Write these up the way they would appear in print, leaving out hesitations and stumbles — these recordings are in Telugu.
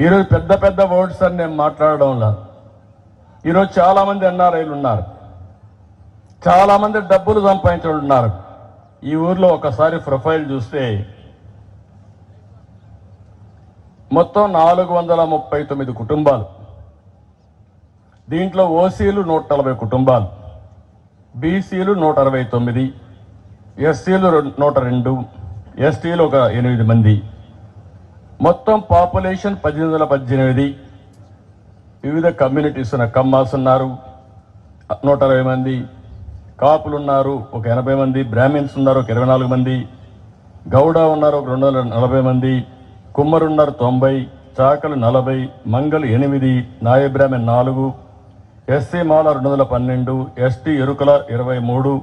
ఈరోజు పెద్ద పెద్ద వర్డ్స్ అని నేను మాట్లాడడంలా. ఈరోజు చాలా మంది ఎన్ఆర్ఐలు ఉన్నారు, చాలా మంది డబ్బులు సంపాదించిన ఉన్నారు. ఈ ఊర్లో ఒకసారి ప్రొఫైల్ చూస్తే మొత్తం 439 కుటుంబాలు. దీంట్లో ఓసీలు 140 కుటుంబాలు, బీసీలు 169, ఎస్సీలు 102, ఎస్టీలు ఒక 8 మంది. మొత్తం పాపులేషన్ 1818. వివిధ కమ్యూనిటీస్ ఉన్న కమ్మాస్ ఉన్నారు 160 మంది, కాపులు ఉన్నారు ఒక 80 మంది, బ్రాహ్మిన్స్ ఉన్నారు ఒక 24 మంది, గౌడ ఉన్నారు ఒక 240 మంది, కుమ్మరు ఉన్నారు 90, చాకలు 40, మంగలు 8, నాయ బ్రాహ్మణ్ 4, ఎస్సీ మాల 212, ఎస్టీ ఎరుకల 23.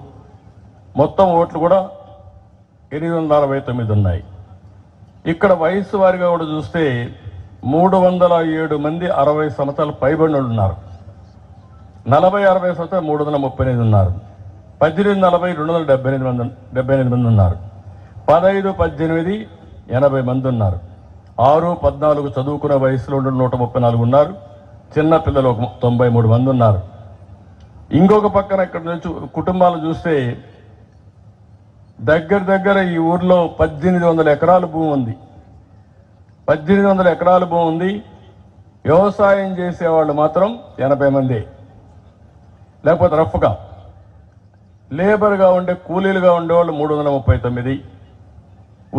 మొత్తం ఓట్లు కూడా 849 ఉన్నాయి. ఇక్కడ వయసు వారిగా కూడా చూస్తే 307 మంది 60 సంవత్సరాలు పైబడిన ఉన్నారు. 40-60 సంవత్సరాలు 338 ఉన్నారు. 18-40 278 మంది ఉన్నారు. 15-18 80 మంది ఉన్నారు. 6-14 చదువుకునే వయసులో 134 ఉన్నారు. చిన్న పిల్లలు 93 మంది ఉన్నారు. ఇంకొక పక్కన ఇక్కడ నుంచి కుటుంబాలు చూస్తే దగ్గర ఈ ఊర్లో 1800 ఎకరాల భూమి ఉంది. 1800 ఎకరాల భూమి ఉంది. వ్యవసాయం చేసేవాళ్ళు మాత్రం 80 మంది, లేకపోతే రఫ్గా లేబర్గా ఉండే కూలీలుగా ఉండేవాళ్ళు 339,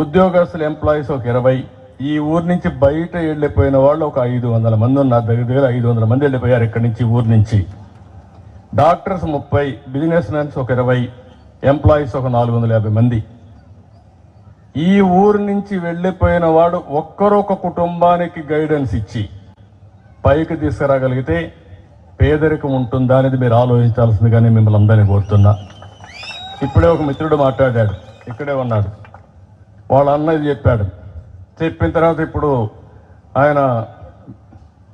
ఉద్యోగస్తులు ఎంప్లాయీస్ ఒక 20. ఈ ఊరు నుంచి బయట వెళ్ళిపోయిన వాళ్ళు ఒక 500 మంది ఉన్నారు. దగ్గర 500 మంది వెళ్ళిపోయారు ఇక్కడి నుంచి, ఊరు నుంచి. డాక్టర్స్ 30, బిజినెస్ మ్యాన్స్ ఒక 20, ఎంప్లాయీస్ ఒక 450 మంది. ఈ ఊరు నుంచి వెళ్ళిపోయిన వాడు ఒక్కరొక కుటుంబానికి గైడెన్స్ ఇచ్చి పైకి తీసుకురాగలిగితే పేదరికం ఉంటుందా అనేది మీరు ఆలోచించాల్సిందిగానే మిమ్మల్ని అందరినీ కోరుతున్నా. ఇప్పుడే ఒక మిత్రుడు మాట్లాడాడు, ఇక్కడే ఉన్నాడు. వాళ్ళ అన్నది చెప్పాడు. చెప్పిన తర్వాత ఇప్పుడు ఆయన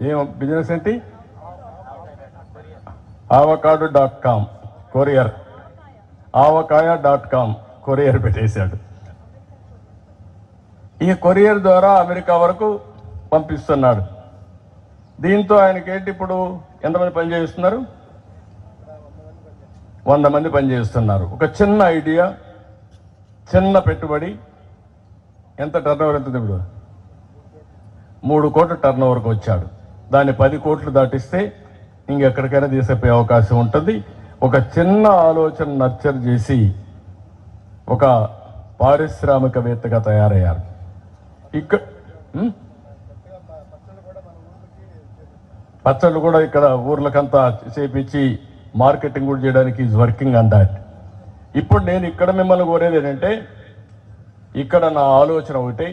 ఏం బిజినెస్ ఏంటి, avocado.com కొరియర్, avocaya.com కొరియర్ పెట్టేశాడు. ఈ కొరియర్ ద్వారా అమెరికా వరకు పంపిస్తున్నాడు. దీంతో ఆయనకేంటి ఇప్పుడు ఎంతమంది పనిచేస్తున్నారు? 100 మంది పనిచేస్తున్నారు. ఒక చిన్న ఐడియా, చిన్న పెట్టుబడి. ఎంత టర్నోవర్ ఎంత? ఇప్పుడు 3 కోట్ల టర్నోవర్కి వచ్చాడు. దాన్ని 10 కోట్లు దాటిస్తే ఇంకెక్కడికైనా తీసుకుపోయే అవకాశం ఉంటుంది. ఒక చిన్న ఆలోచన నర్చర్ చేసి ఒక పారిశ్రామికవేత్తగా తయారయ్యారు. ఇక్కడ పచ్చళ్ళు కూడా ఇక్కడ ఊర్లకంతా చేపించి మార్కెటింగ్ కూడా చేయడానికి ఈజ్ వర్కింగ్ ఆన్ దాట్. ఇప్పుడు నేను ఇక్కడ మిమ్మల్ని కోరేది ఏంటంటే, ఇక్కడ నా ఆలోచన ఒకటి,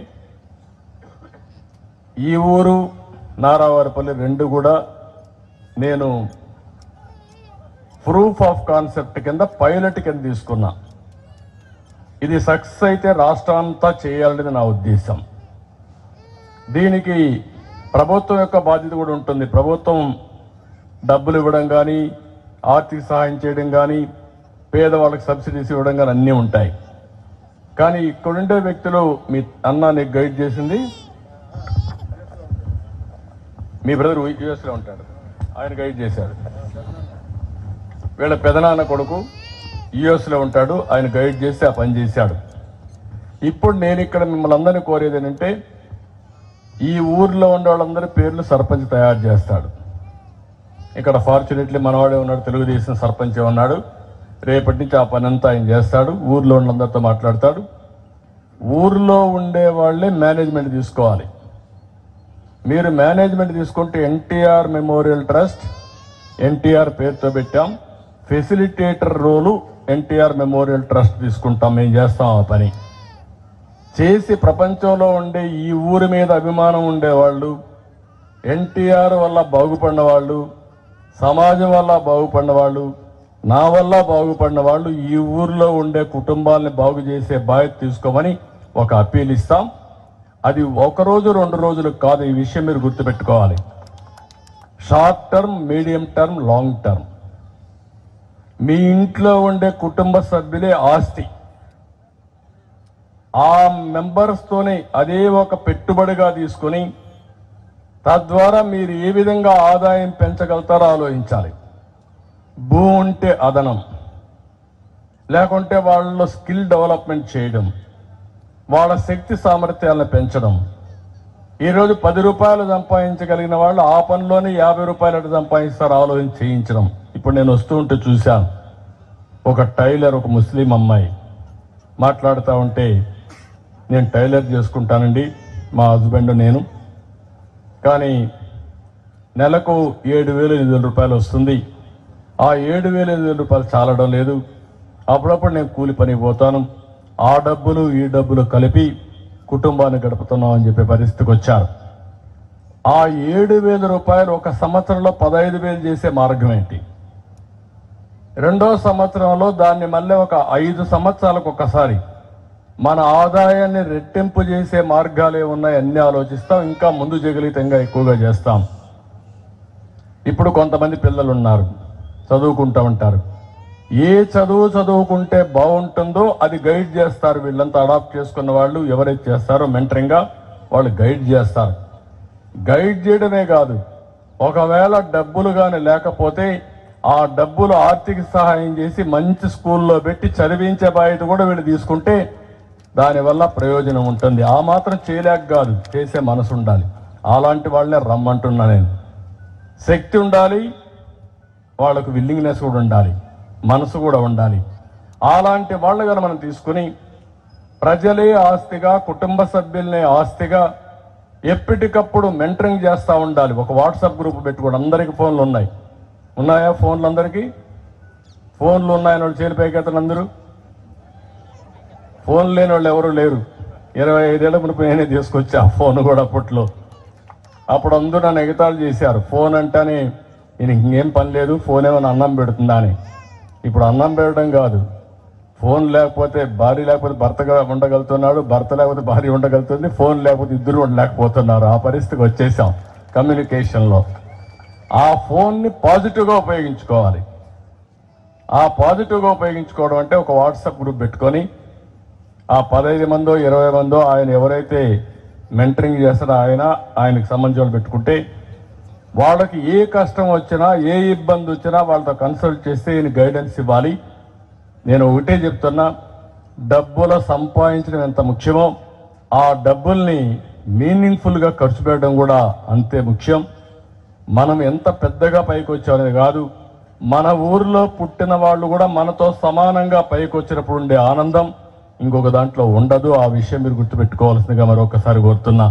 ఈ ఊరు నారావారిపల్లి 2 కూడా నేను ప్రూఫ్ ఆఫ్ కాన్సెప్ట్ కింద, పైలట్ కింద తీసుకున్నా. ఇది సక్సెస్ అయితే రాష్ట్రం అంతా చేయాలనేది నా ఉద్దేశం. దీనికి ప్రభుత్వం యొక్క బాధ్యత కూడా ఉంటుంది. ప్రభుత్వం డబ్బులు ఇవ్వడం కానీ, ఆర్థిక సహాయం చేయడం కానీ, పేదవాళ్ళకి సబ్సిడీస్ ఇవ్వడం కానీ అన్నీ ఉంటాయి. కానీ ఇక్కడుండే వ్యక్తులు, మీ అన్న నీకు గైడ్ చేసింది, మీ బ్రదర్ యూఎస్లో ఉంటాడు, ఆయన గైడ్ చేశాడు. వీళ్ళ పెదనాన్న కొడుకు యూఎస్లో ఉంటాడు, ఆయన గైడ్ చేసి ఆ పని చేశాడు. ఇప్పుడు నేను ఇక్కడ మిమ్మల్ని అందరినీ కోరేది ఏంటంటే, ఈ ఊర్లో ఉండే వాళ్ళందరి పేర్లు సర్పంచ్ తయారు చేస్తాడు. ఇక్కడ ఫార్చునేట్లీ మనవాడే ఉన్నాడు, తెలుగుదేశం సర్పంచే ఉన్నాడు. రేపటి నుంచి ఆ పని అంతా ఆయన చేస్తాడు. ఊర్లో ఉన్నందరితో మాట్లాడతాడు. ఊర్లో ఉండే వాళ్ళే మేనేజ్మెంట్ తీసుకోవాలి. మీరు మేనేజ్మెంట్ తీసుకుంటే ఎన్టీఆర్ మెమోరియల్ ట్రస్ట్, ఎన్టీఆర్ పేరుతో పెట్టాం. ఫెసిలిటేటర్ రోలు ఎన్టీఆర్ మెమోరియల్ ట్రస్ట్ తీసుకుంటాం. మేము చేస్తాం ఆ పని చేసి, ప్రపంచంలో ఉండే ఈ ఊరి మీద అభిమానం ఉండేవాళ్ళు, ఎన్టీఆర్ వల్ల బాగుపడిన వాళ్ళు, సమాజం వల్ల బాగుపడిన వాళ్ళు, నా వల్ల బాగుపడిన వాళ్ళు, ఈ ఊర్లో ఉండే కుటుంబాలని బాగు చేసే బాధ్యత తీసుకోమని ఒక అప్పీల్ ఇస్తాం. అది 1 రోజు 2 రోజులు కాదు. ఈ విషయం మీరు గుర్తుపెట్టుకోవాలి. Short term, medium term, long term. మీ ఇంట్లో ఉండే కుటుంబ సభ్యులే ఆస్తి. ఆ మెంబర్స్తోనే అదే ఒక పెట్టుబడిగా తీసుకొని తద్వారా మీరు ఏ విధంగా ఆదాయం పెంచగలుగుతారో ఆలోచించాలి. భూమి ఉంటే అదనం, లేకుంటే వాళ్ళలో స్కిల్ డెవలప్మెంట్ చేయడం, వాళ్ళ శక్తి సామర్థ్యాలను పెంచడం. ఈరోజు 10 రూపాయలు సంపాదించగలిగిన వాళ్ళు ఆ పనిలోనే 50 రూపాయలు సంపాదిస్తారు ఆలోచన చేయించడం. ఇప్పుడు నేను వస్తూ ఉంటే చూశాను, ఒక టైలర్, ఒక ముస్లిం అమ్మాయి మాట్లాడుతూ ఉంటే, నేను టైలర్ చేసుకుంటానండి మా హస్బెండ్ నేను, కానీ నెలకు 7,800 రూపాయలు వస్తుంది. ఆ 7,800 రూపాయలు చాలడం లేదు. అప్పుడప్పుడు నేను కూలి పనికి పోతాను, ఆ డబ్బులు ఈ డబ్బులు కలిపి కుటుంబాన్ని గడుపుతున్నాం అని చెప్పే పరిస్థితికి వచ్చారు. ఆ 7,000 రూపాయలు ఒక సంవత్సరంలో 15,000 చేసే మార్గం ఏంటి? రెండో సంవత్సరంలో దాన్ని మళ్ళీ ఒక 5 సంవత్సరాలకు ఒకసారి మన ఆదాయాన్ని రెట్టింపు చేసే మార్గాలు ఏమున్నాయి అన్నీ ఆలోచిస్తాం. ఇంకా ముందు చేయగలిగితే ఇంకా ఎక్కువగా చేస్తాం. ఇప్పుడు కొంతమంది పిల్లలు ఉన్నారు, చదువుకుంటూ ఉంటారు. ఏ చదువుకుంటే బాగుంటుందో అది గైడ్ చేస్తారు. వీళ్ళంతా అడాప్ట్ చేసుకున్న వాళ్ళు ఎవరైతే చేస్తారో మెంటరింగ్గా వాళ్ళు గైడ్ చేస్తారు. గైడ్ చేయడమే కాదు, ఒకవేళ డబ్బులు కానీ లేకపోతే ఆ డబ్బులు ఆర్థిక సహాయం చేసి మంచి స్కూల్లో పెట్టి చదివించే బాధ్యత కూడా వీళ్ళు తీసుకుంటే దానివల్ల ప్రయోజనం ఉంటుంది. ఆ మాత్రం చేయలేక కాదు, చేసే మనసు ఉండాలి. అలాంటి వాళ్ళనే రమ్మంటున్నా నేను. శక్తి ఉండాలి, వాళ్ళకు విల్లింగ్నెస్ కూడా ఉండాలి, మనసు కూడా ఉండాలి. అలాంటి వాళ్ళగా మనం తీసుకుని ప్రజలే ఆస్తిగా, కుటుంబ సభ్యులనే ఆస్తిగా ఎప్పటికప్పుడు మెంటరింగ్ చేస్తూ ఉండాలి. ఒక వాట్సాప్ గ్రూప్ పెట్టుకోండి. అందరికీ ఫోన్లు ఉన్నాయా? ఫోన్లు అందరికీ ఫోన్లు ఉన్నాయని వాళ్ళు చేరిపోయేకెత్తలు అందరూ. ఫోన్ లేని వాళ్ళు ఎవరు లేరు. 25 ఏళ్ల మునుపు నేనే తీసుకొచ్చా ఫోన్ కూడా. అప్పుడు అందరూ నన్ను ఎగతాళి చేశారు. ఫోన్ అంటేనే నేను ఇంకేం పని లేదు, ఫోన్ ఏమైనా అన్నం పెడుతుందా అని. ఇప్పుడు అన్నం పెట్టడం కాదు, ఫోన్ లేకపోతే భార్య లేకపోతే భర్తగా ఉండగలుగుతున్నాడు, భర్త లేకపోతే భార్య ఉండగలుగుతుంది, ఫోన్ లేకపోతే ఇద్దరు ఉండలేకపోతున్నారు. ఆ పరిస్థితికి వచ్చేసాం కమ్యూనికేషన్లో. ఆ ఫోన్ని పాజిటివ్గా ఉపయోగించుకోవాలి. ఆ పాజిటివ్గా ఉపయోగించుకోవడం అంటే ఒక వాట్సాప్ గ్రూప్ పెట్టుకొని ఆ 15 మందో 20 మందో ఆయన ఎవరైతే మెంటరింగ్ చేస్తారో ఆయనకు సంబంధించి పెట్టుకుంటే వాళ్ళకి ఏ కష్టం వచ్చినా, ఏ ఇబ్బంది వచ్చినా వాళ్ళతో కన్సల్ట్ చేస్తే ఈయన గైడెన్స్ ఇవ్వాలి. నేను ఒకటే చెప్తున్నా, డబ్బుల సంపాదించడం ఎంత ముఖ్యమో ఆ డబ్బుల్ని మీనింగ్ఫుల్గా ఖర్చు పెట్టడం కూడా అంతే ముఖ్యం. మనం ఎంత పెద్దగా పైకి వచ్చామనేది కాదు, మన ఊరిలో పుట్టిన వాళ్ళు కూడా మనతో సమానంగా పైకి వచ్చినప్పుడు ఉండే ఆనందం ఇంకొక దాంట్లో ఉండదు. ఆ విషయం మీరు గుర్తుపెట్టుకోవాల్సిందిగా మరొకసారి కోరుతున్నా.